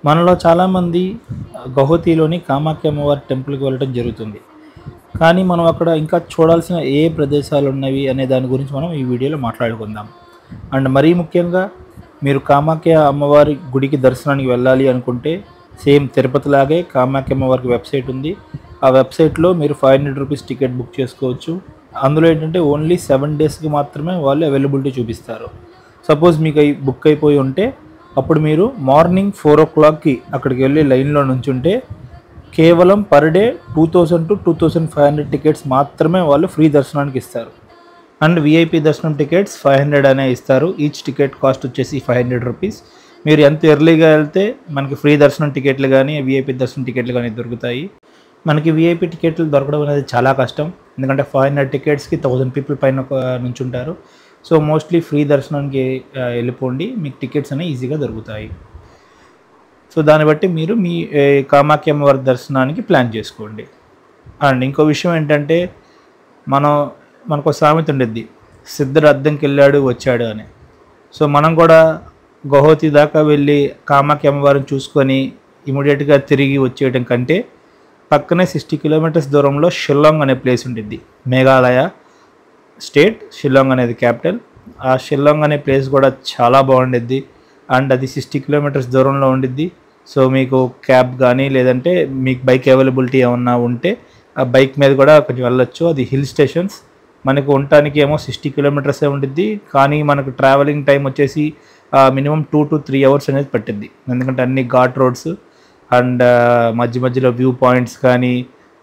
మనలో చాలామంది గౌహతిలోని కామాఖ్య అమ్మవారి టెంపుల్కి వెళ్ళడం జరుగుతుంది. కానీ మనం అక్కడ ఇంకా చూడాల్సిన ఏ ప్రదేశాలు ఉన్నవి అనే దాని గురించి మనం ఈ వీడియోలో మాట్లాడుకుందాం. అండ్ మరీ ముఖ్యంగా మీరు కామాఖ్య అమ్మవారి గుడికి దర్శనానికి వెళ్ళాలి అనుకుంటే సేమ్ తిరుపతిలాగే కామాఖ్య అమ్మవారికి వెబ్సైట్ ఉంది. ఆ వెబ్సైట్లో మీరు 500 రూపీస్ టికెట్ బుక్ చేసుకోవచ్చు. అందులో ఏంటంటే ఓన్లీ 7 డేస్కి మాత్రమే వాళ్ళు అవైలబిలిటీ చూపిస్తారు. సపోజ్ మీకు బుక్ అయిపోయి ఉంటే అప్పుడు మీరు మార్నింగ్ 4 o'clockకి అక్కడికి వెళ్ళి లైన్లో నుంచుంటే కేవలం పర్ డే 2000 to 2500 టికెట్స్ మాత్రమే వాళ్ళు ఫ్రీ దర్శనానికి ఇస్తారు. అండ్ విఐపి దర్శనం టికెట్స్ 500 అనే ఇస్తారు. ఈచ్ టికెట్ కాస్ట్ వచ్చేసి 500 రూపీస్. మీరు ఎంత ఎర్లీగా వెళ్తే మనకి ఫ్రీ దర్శనం టికెట్లు కానీ విఐపి దర్శనం టికెట్లు కానీ దొరుకుతాయి. మనకి విఐపి టికెట్లు దొరకడం అనేది చాలా కష్టం. ఎందుకంటే 500 టికెట్స్కి 1000 పీపుల్ పైన నుంచుంటారు. సో మోస్ట్లీ ఫ్రీ దర్శనానికి వెళ్ళిపోండి, మీకు టికెట్స్ అనేవి ఈజీగా దొరుకుతాయి. సో దాన్ని బట్టి మీరు మీ కామాఖ్య అమ్మవారి దర్శనానికి ప్లాన్ చేసుకోండి. అండ్ ఇంకో విషయం ఏంటంటే మనకు సామెత ఉండేది, సిద్ధుడు అద్దంకి వెళ్ళాడు వచ్చాడు అని. సో మనం కూడా గౌహతి దాకా వెళ్ళి కామాఖ్య అమ్మవారిని చూసుకొని ఇమీడియట్గా తిరిగి వచ్చేయడం కంటే పక్కనే 60 kilometers దూరంలో షిల్లాంగ్ అనే ప్లేస్ ఉండిద్ది. మేఘాలయ స్టేట్, షిల్లాంగ్ అనేది క్యాపిటల్. ఆ షిల్లాంగ్ అనే ప్లేస్ కూడా చాలా బాగుండిద్ది. అండ్ అది 60 kilometers దూరంలో ఉండిద్ది. సో మీకు క్యాబ్ కానీ లేదంటే మీకు బైక్ అవైలబిలిటీ ఏమన్నా ఉంటే ఆ బైక్ మీద కూడా కొంచెం వెళ్ళొచ్చు. అది హిల్ స్టేషన్స్. మనకు ఉండటానికి ఏమో 60 kilometers ఉండిద్ది, కానీ మనకు ట్రావెలింగ్ టైం వచ్చేసి మినిమం 2 to 3 hours అనేది పట్టిద్ది. ఎందుకంటే అన్ని ఘాట్ రోడ్స్ అండ్ మధ్య మధ్యలో వ్యూ పాయింట్స్ కానీ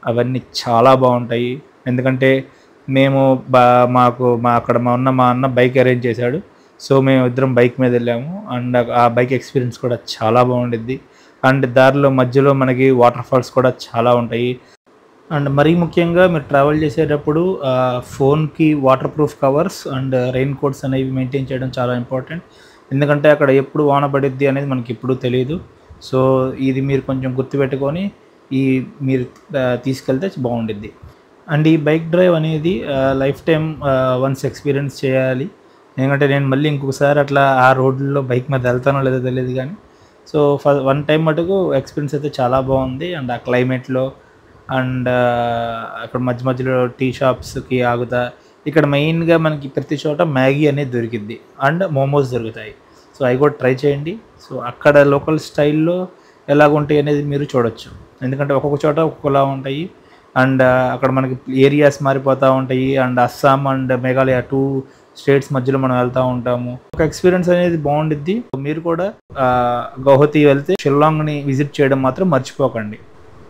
అవన్నీ చాలా బాగుంటాయి. ఎందుకంటే మేము అక్కడ మా అన్న బైక్ అరేంజ్ చేశాడు. సో మేము ఇద్దరం బైక్ మీద వెళ్ళాము. అండ్ ఆ బైక్ ఎక్స్పీరియన్స్ కూడా చాలా బాగుండిద్ది. అండ్ దారిలో మధ్యలో మనకి వాటర్ ఫాల్స్ కూడా చాలా ఉంటాయి. అండ్ మరీ ముఖ్యంగా మీరు ట్రావెల్ చేసేటప్పుడు ఫోన్కి water proof covers and rain coats అనేవి మెయింటైన్ చేయడం చాలా ఇంపార్టెంట్. ఎందుకంటే అక్కడ ఎప్పుడు వాన పడిద్ది అనేది మనకి ఎప్పుడూ తెలియదు. సో ఇది మీరు కొంచెం గుర్తుపెట్టుకొని మీరు తీసుకెళ్తే బాగుండిద్ది. అండ్ ఈ బైక్ డ్రైవ్ అనేది లైఫ్ టైం వన్స్ ఎక్స్పీరియన్స్ చేయాలి. ఎందుకంటే నేను మళ్ళీ ఇంకొకసారి అట్లా ఆ రోడ్లలో బైక్ మీద వెళ్తానో లేదో తెలియదు, కానీ సో వన్ టైం మటుకు ఎక్స్పీరియన్స్ అయితే చాలా బాగుంది. అండ్ ఆ క్లైమేట్లో అండ్ అక్కడ మధ్య మధ్యలో టీ షాప్స్కి ఆగుతా. ఇక్కడ మెయిన్గా మనకి ప్రతి చోట మ్యాగీ అనేది దొరికిద్ది అండ్ మోమోస్ దొరుకుతాయి. సో అవి కూడా ట్రై చేయండి. సో అక్కడ లోకల్ స్టైల్లో ఎలాగుంటాయి అనేది మీరు చూడొచ్చు. ఎందుకంటే ఒక్కొక్క చోట ఒక్కొక్కలా ఉంటాయి. అండ్ అక్కడ మనకి ఏరియాస్ మారిపోతూ ఉంటాయి. And Assam and Meghalaya 2 states మధ్యలో మనం వెళ్తూ ఉంటాము. ఒక ఎక్స్పీరియన్స్ అనేది బాగుండిద్ది. మీరు కూడా గౌహతి వెళ్తే షిల్లాంగ్ని విజిట్ చేయడం మాత్రం మర్చిపోకండి.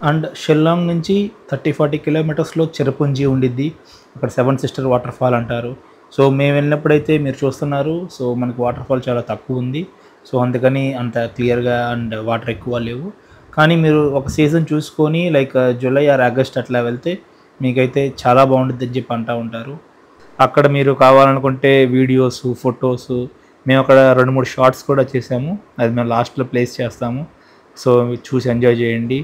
అండ్ షిల్లాంగ్ నుంచి 30-40 kilometersలో చెరపుంజి ఉండిద్ది. అక్కడ 7 సిస్టర్ వాటర్ ఫాల్ అంటారు. సో మేము వెళ్ళినప్పుడైతే మీరు చూస్తున్నారు, సో మనకి వాటర్ ఫాల్ చాలా తక్కువ ఉంది. సో అందుకని అంత క్లియర్గా అండ్ వాటర్ ఎక్కువ లేవు. కానీ మీరు ఒక సీజన్ చూసుకొని లైక్ జూలై ఆర్ ఆగస్ట్ అట్లా వెళ్తే మీకైతే చాలా బాగుంటుంది అని చెప్పి అంటూ ఉంటారు. అక్కడ మీరు కావాలనుకుంటే వీడియోస్, ఫొటోస్, మేము అక్కడ 2-3 షార్ట్స్ కూడా చేసాము. అది మేము లాస్ట్లో ప్లేస్ చేస్తాము. సో చూసి ఎంజాయ్ చేయండి.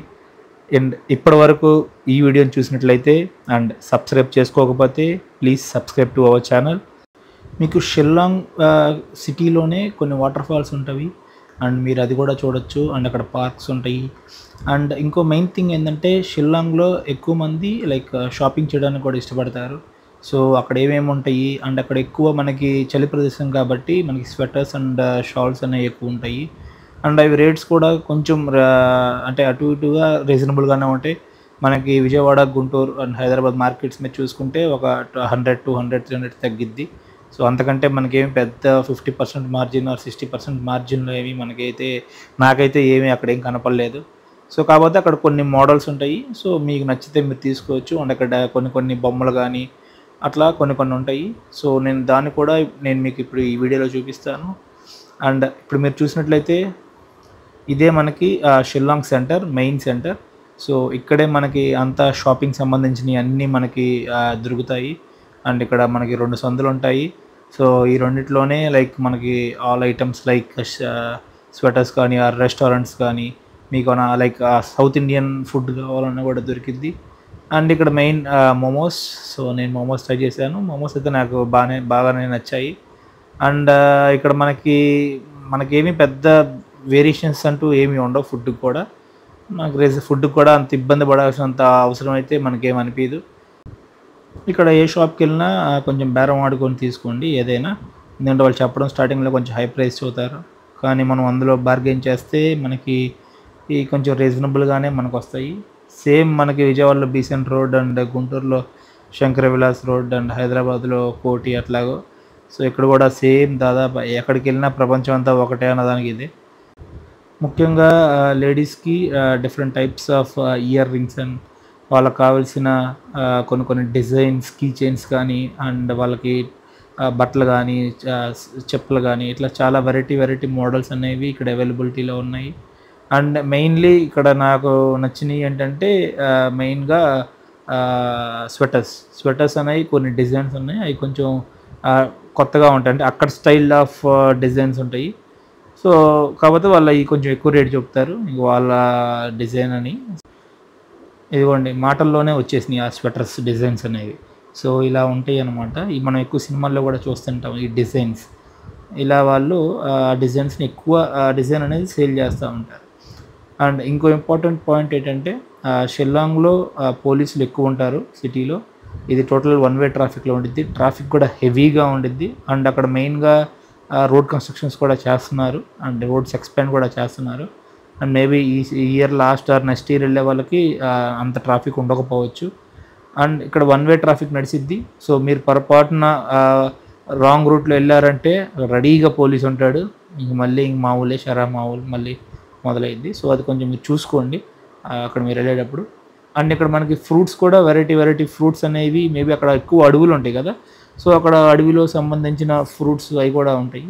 అండ్ ఇప్పటి వరకు ఈ వీడియోని చూసినట్లయితే అండ్ సబ్స్క్రైబ్ చేసుకోకపోతే please subscribe to our channel. మీకు షిల్లాంగ్ సిటీలోనే కొన్ని వాటర్ ఫాల్స్ ఉంటాయి అండ్ మీరు అది కూడా చూడొచ్చు. అండ్ అక్కడ పార్క్స్ ఉంటాయి. అండ్ ఇంకో మెయిన్ థింగ్ ఏంటంటే షిల్లాంగ్లో ఎక్కువ మంది లైక్ షాపింగ్ చేయడానికి కూడా ఇష్టపడతారు. సో అక్కడ ఏమేమి ఉంటాయి అండ్ అక్కడ ఎక్కువ మనకి చలి ప్రదేశం కాబట్టి మనకి స్వెటర్స్ అండ్ షాల్స్ అనేవి ఎక్కువ ఉంటాయి. అండ్ అవి రేట్స్ కూడా కొంచెం అంటే అటు ఇటుగా రీజనబుల్గానే ఉంటాయి. మనకి విజయవాడ, గుంటూరు అండ్ హైదరాబాద్ మార్కెట్స్ మీద చూసుకుంటే ఒక 100, 200, 300 తగ్గిద్ది. సో అంతకంటే మనకేమి పెద్ద 50% మార్జిన్ ఆర్ 60% మార్జిన్లో ఏమి నాకైతే ఏమీ అక్కడ ఏం కనపడలేదు. సో కాకపోతే అక్కడ కొన్ని మోడల్స్ ఉంటాయి. సో మీకు నచ్చితే మీరు తీసుకోవచ్చు. అండ్ అక్కడ కొన్ని బొమ్మలు కానీ అట్లా కొన్ని ఉంటాయి. సో దాన్ని కూడా నేను మీకు ఇప్పుడు ఈ వీడియోలో చూపిస్తాను. అండ్ ఇప్పుడు మీరు చూసినట్లయితే ఇదే మనకి Shillong centre, main centre. So ఇక్కడే మనకి అంతా షాపింగ్ సంబంధించినవి అన్నీ మనకి దొరుకుతాయి. అండ్ ఇక్కడ మనకి 2 సందులు ఉంటాయి. సో ఈ రెండిట్లోనే లైక్ మనకి ఆల్ ఐటమ్స్ లైక్ స్వెటర్స్ కానీ ఆర్ రెస్టారెంట్స్ కానీ మీకు లైక్ సౌత్ ఇండియన్ ఫుడ్ కావాలన్నా కూడా దొరికిద్ది. అండ్ ఇక్కడ మెయిన్ మోమోస్. సో నేను మోమోస్ ట్రై చేశాను. మోమోస్ అయితే నాకు బాగానే నచ్చాయి. అండ్ ఇక్కడ మనకేమీ పెద్ద వేరియేషన్స్ అంటూ ఏమీ ఉండవు. ఫుడ్కి కూడా నాకు ఫుడ్కి కూడా అంత ఇబ్బంది పడాల్సినంత అవసరం అయితే మనకేం అనిపించదు. ఇక్కడ ఏ షాప్కి వెళ్ళినా కొంచెం బేరం ఆడుకొని తీసుకోండి ఏదైనా. ఎందుకంటే వాళ్ళు చెప్పడం స్టార్టింగ్లో కొంచెం హై ప్రైస్ చెబుతారు, కానీ మనం అందులో బార్గెన్ చేస్తే మనకి ఈ కొంచెం రీజనబుల్గానే మనకు వస్తాయి. సేమ్ మనకి విజయవాడలో బీసెంట్ రోడ్ అండ్ గుంటూరులో శంకర విలాస్ రోడ్ అండ్ హైదరాబాద్లో కోటి అట్లాగో. సో ఇక్కడ కూడా సేమ్ దాదాపు ఎక్కడికి వెళ్ళినా ప్రపంచం అంతా ఒకటే అన్నదానికి ఇది. ముఖ్యంగా లేడీస్కి different types of ear rings and వాళ్ళకి కావాల్సిన కొన్ని డిజైన్స్ కీ చైన్స్ కానీ అండ్ వాళ్ళకి బట్టలు కానీ చెప్పులు కానీ ఇట్లా చాలా వెరైటీ మోడల్స్ అనేవి ఇక్కడ అవైలబిలిటీలో ఉన్నాయి. అండ్ మెయిన్లీ ఇక్కడ నాకు నచ్చినవి ఏంటంటే మెయిన్గా స్వెటర్స్ అనేవి కొన్ని డిజైన్స్ ఉన్నాయి. అవి కొంచెం కొత్తగా ఉంటాయి, అంటే అక్కడ స్టైల్ ఆఫ్ డిజైన్స్ ఉంటాయి. సో కాకపోతే వాళ్ళు కొంచెం ఎక్కువ రేట్ చెప్తారు ఇంక వాళ్ళ డిజైన్ అని. ఇదిగోండి మాటల్లోనే వచ్చేసినాయి ఆ స్వెటర్స్ డిజైన్స్ అనేవి. సో ఇలా ఉంటాయి అన్నమాట. మనం ఎక్కువ సినిమాల్లో కూడా చూస్తుంటాం ఈ డిజైన్స్. ఇలా వాళ్ళు ఆ డిజైన్స్ని ఎక్కువ డిజైన్ అనేది సేల్ చేస్తూ ఉంటారు. అండ్ ఇంకో ఇంపార్టెంట్ పాయింట్ ఏంటంటే షిల్లాంగ్లో పోలీసులు ఎక్కువ ఉంటారు సిటీలో. ఇది టోటల్ వన్ వే ట్రాఫిక్లో ఉండిద్ది. ట్రాఫిక్ కూడా హెవీగా ఉండిద్ది. అండ్ అక్కడ మెయిన్గా రోడ్ కన్స్ట్రక్షన్స్ కూడా చేస్తున్నారు అండ్ రోడ్స్ ఎక్స్పాండ్ కూడా చేస్తున్నారు. అండ్ మేబీ ఈ year last or next year వెళ్ళే వాళ్ళకి అంత ట్రాఫిక్ ఉండకపోవచ్చు. అండ్ ఇక్కడ వన్ వే ట్రాఫిక్ నడిచిద్ది. సో మీరు పొరపాటున రాంగ్ రూట్లో వెళ్ళారంటే రెడీగా పోలీస్ ఉంటాడు. ఇంక మళ్ళీ మామూలే మామూలు మళ్ళీ మొదలైద్ది. సో అది కొంచెం మీరు చూసుకోండి అక్కడ మీరు వెళ్ళేటప్పుడు. అండ్ ఇక్కడ మనకి ఫ్రూట్స్ కూడా వెరైటీ ఫ్రూట్స్ అనేవి మేబీ అక్కడ ఎక్కువ అడవులు ఉంటాయి కదా. సో అక్కడ అడవిలో సంబంధించిన ఫ్రూట్స్ అవి కూడా ఉంటాయి.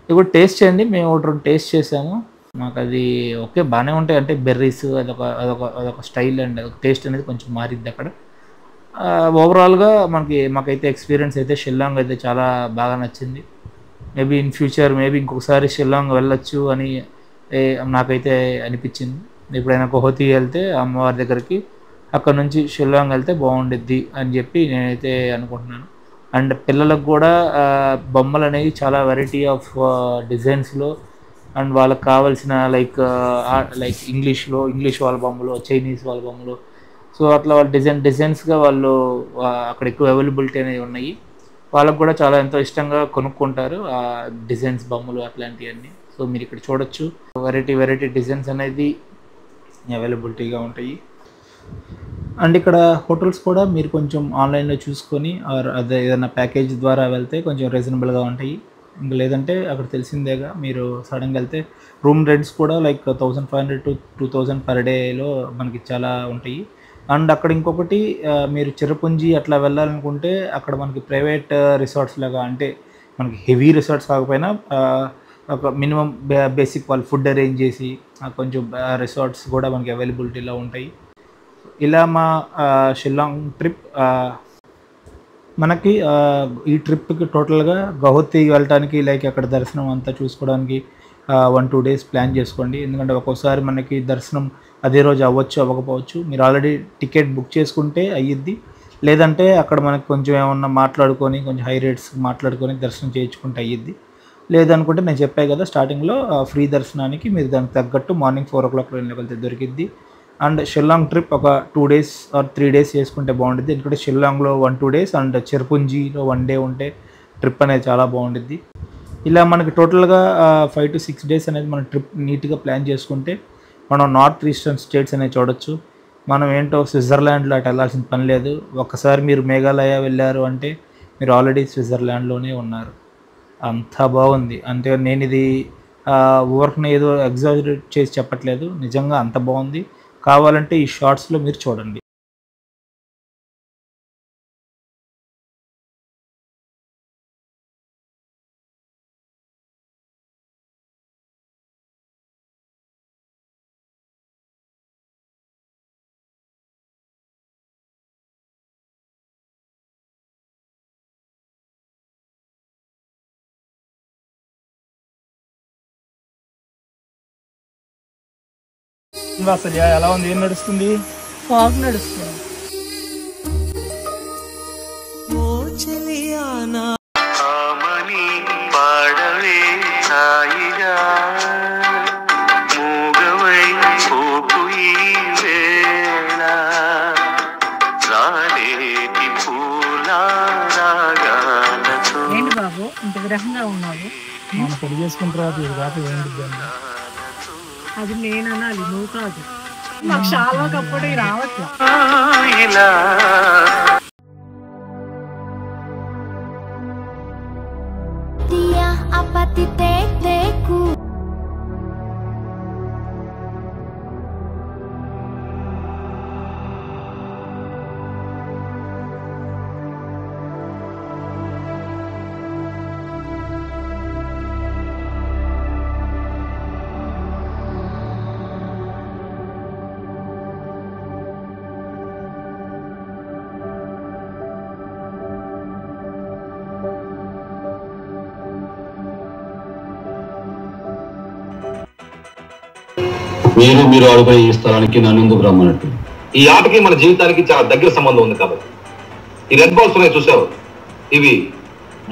ఇవి కూడా టేస్ట్ చేయండి. మేము ఒకటి రెండు టేస్ట్ చేసాము. మాకు అది ఓకే బాగానే ఉంటాయి. అంటే బెర్రీస్ అదొక స్టైల్ అండ్ టేస్ట్ అనేది కొంచెం మారిద్ది అక్కడ. ఓవరాల్గా మాకైతే ఎక్స్పీరియన్స్ అయితే షిల్లాంగ్ అయితే చాలా బాగా నచ్చింది. మేబీ ఇన్ ఫ్యూచర్ ఇంకొకసారి షిల్లాంగ్ వెళ్ళొచ్చు అని నాకైతే అనిపించింది. ఎప్పుడైనా గౌహతి వెళ్తే అమ్మవారి దగ్గరికి అక్కడ నుంచి షిల్లాంగ్ వెళ్తే బాగుండిద్ది అని చెప్పి నేనైతే అనుకుంటున్నాను. అండ్ పిల్లలకు కూడా బొమ్మలు అనేవి చాలా వెరైటీ ఆఫ్ డిజైన్స్లో అండ్ వాళ్ళకి కావాల్సిన లైక్ ఇంగ్లీష్ వాళ్ళ బొమ్మలు, చైనీస్ వాళ్ళ బొమ్మలు, సో అట్లా వాళ్ళ డిజైన్స్గా వాళ్ళు అక్కడ ఎక్కువ అవైలబిలిటీ అనేవి ఉన్నాయి. వాళ్ళకు కూడా చాలా ఎంతో ఇష్టంగా కొనుక్కుంటారు ఆ డిజైన్స్ బొమ్మలు అట్లాంటివన్నీ. సో మీరు ఇక్కడ చూడొచ్చు వెరైటీ డిజైన్స్ అనేది అవైలబిలిటీగా ఉంటాయి. అండ్ ఇక్కడ హోటల్స్ కూడా మీరు కొంచెం ఆన్లైన్లో చూసుకొని అదే ఏదైనా ప్యాకేజ్ ద్వారా వెళ్తే కొంచెం రీజనబుల్గా ఉంటాయి. ఇంకా లేదంటే అక్కడ తెలిసిందేగా మీరు సడన్గా వెళ్తే రూమ్ రెంట్స్ కూడా లైక్ 1500 to 2000 పర్ డేలో మనకి చాలా ఉంటాయి. అండ్ అక్కడ ఇంకొకటి మీరు చిరపుంజి అట్లా వెళ్ళాలనుకుంటే అక్కడ మనకి ప్రైవేట్ రిసార్ట్స్ లాగా, అంటే మనకి హెవీ రిసార్ట్స్ కాకపోయినా ఒక మినిమం బేసిక్ వాళ్ళు ఫుడ్ అరేంజ్ చేసి కొంచెం రిసార్ట్స్ కూడా మనకి అవైలబిలిటీలో ఉంటాయి. ఇలా మా షిల్లాంగ్ ట్రిప్ మనకి ఈ ట్రిప్కి టోటల్గా గౌహతి వెళ్ళటానికి లైక్ అక్కడ దర్శనం అంతా చూసుకోవడానికి 1-2 days ప్లాన్ చేసుకోండి. ఎందుకంటే ఒక్కోసారి మనకి దర్శనం అదే రోజు అవ్వకపోవచ్చు. మీరు ఆల్రెడీ టికెట్ బుక్ చేసుకుంటే అయ్యిద్ది. లేదంటే అక్కడ మనకి కొంచెం ఏమన్నా మాట్లాడుకొని కొంచెం హై రేట్స్ మాట్లాడుకొని దర్శనం చేయించుకుంటే అయ్యిద్ది. లేదనుకుంటే నేను చెప్పాను కదా స్టార్టింగ్లో ఫ్రీ దర్శనానికి మీరు దానికి తగ్గట్టు మార్నింగ్ 4 o'clock వెళ్తే దొరికిద్ది. అండ్ షిల్లాంగ్ ట్రిప్ ఒక 2 days or 3 days చేసుకుంటే బాగుంటుంది. ఎందుకంటే షిల్లాంగ్లో 1-2 days అండ్ చిరపుంజిలో 1 day ఉంటే ట్రిప్ అనేది చాలా బాగుంటుంది. ఇలా మనకి టోటల్గా 5 to 6 days అనేది మన ట్రిప్ నీట్గా ప్లాన్ చేసుకుంటే మనం నార్త్ ఈస్టర్న్ స్టేట్స్ అనేవి చూడొచ్చు. మనం ఏంటో స్విట్జర్లాండ్లో అటు వెళ్ళాల్సిన పని లేదు. ఒక్కసారి మీరు మేఘాలయ వెళ్ళారు అంటే మీరు ఆల్రెడీ స్విట్జర్లాండ్లోనే ఉన్నారు. అంత బాగుంది. అంటే నేను ఇది ఊరికనే ఏదో ఎగ్జాజరేట్ చేసి చెప్పట్లేదు, నిజంగా అంత బాగుంది. కావాలంటే ఈ షార్ట్స్లో మీరు చూడండి. అసలు ఎలా ఉంది, ఏం నడుస్తుంది? ఫాగ్ నడుస్తుంది. పాడవే హాయిగా మనం పెళ్లి చేసుకున్న తర్వాత ఇది కాక ఏంటి అది నేను అనాలి, నువ్వు కాదు. నాకు చాలా కప్పుడు రావట్లా. మీరు ఆడుకునే ఈ స్థలానికి నన్ను ఎందుకు రమ్మన్నట్టు? ఈ ఆటకి మన జీవితానికి చాలా దగ్గర సంబంధం ఉంది కాబట్టి. ఈ రెడ్ బాల్స్ ఉన్నాయి చూసావు, ఇవి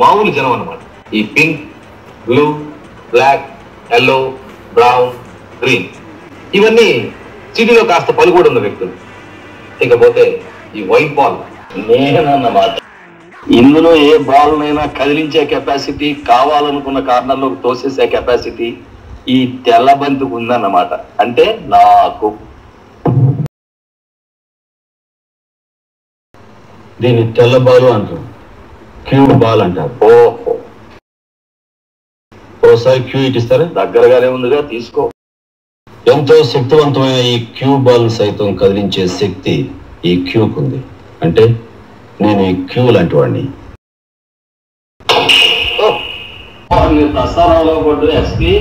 మామూలు జనం అన్నమాట. ఈ pink, blue, black, yellow, brown, green ఇవన్నీ సిటీలో కాస్త పలుకుబడి ఉన్న వ్యక్తులు. ఇకపోతే ఈ వైట్ బాల్ నేనన్నమాట. ఇందులో ఏ బాల్నైనా కదిలించే కెపాసిటీ, కావాలనుకున్న కార్నర్లోకి తోసేసే కెపాసిటీ ఈ తెల్ల బంతికి ఉందన్నమాట. అంటే నాకు. దీన్ని తెల్ల బాలు అంటారు, క్యూబ్ బాల్ అంటారు. ఓహో, ఓసారి క్యూ ఇటిస్తారా? దగ్గరగానే ఉందిగా, తీసుకో. ఎంతో శక్తివంతమైన ఈ క్యూబ్ బాల్ సైతం కదిలించే శక్తి ఈ క్యూకు ఉంది. అంటే నేను ఈ క్యూ లాంటి వాడిని. దసరాలో కొట్టు ఎస్పీ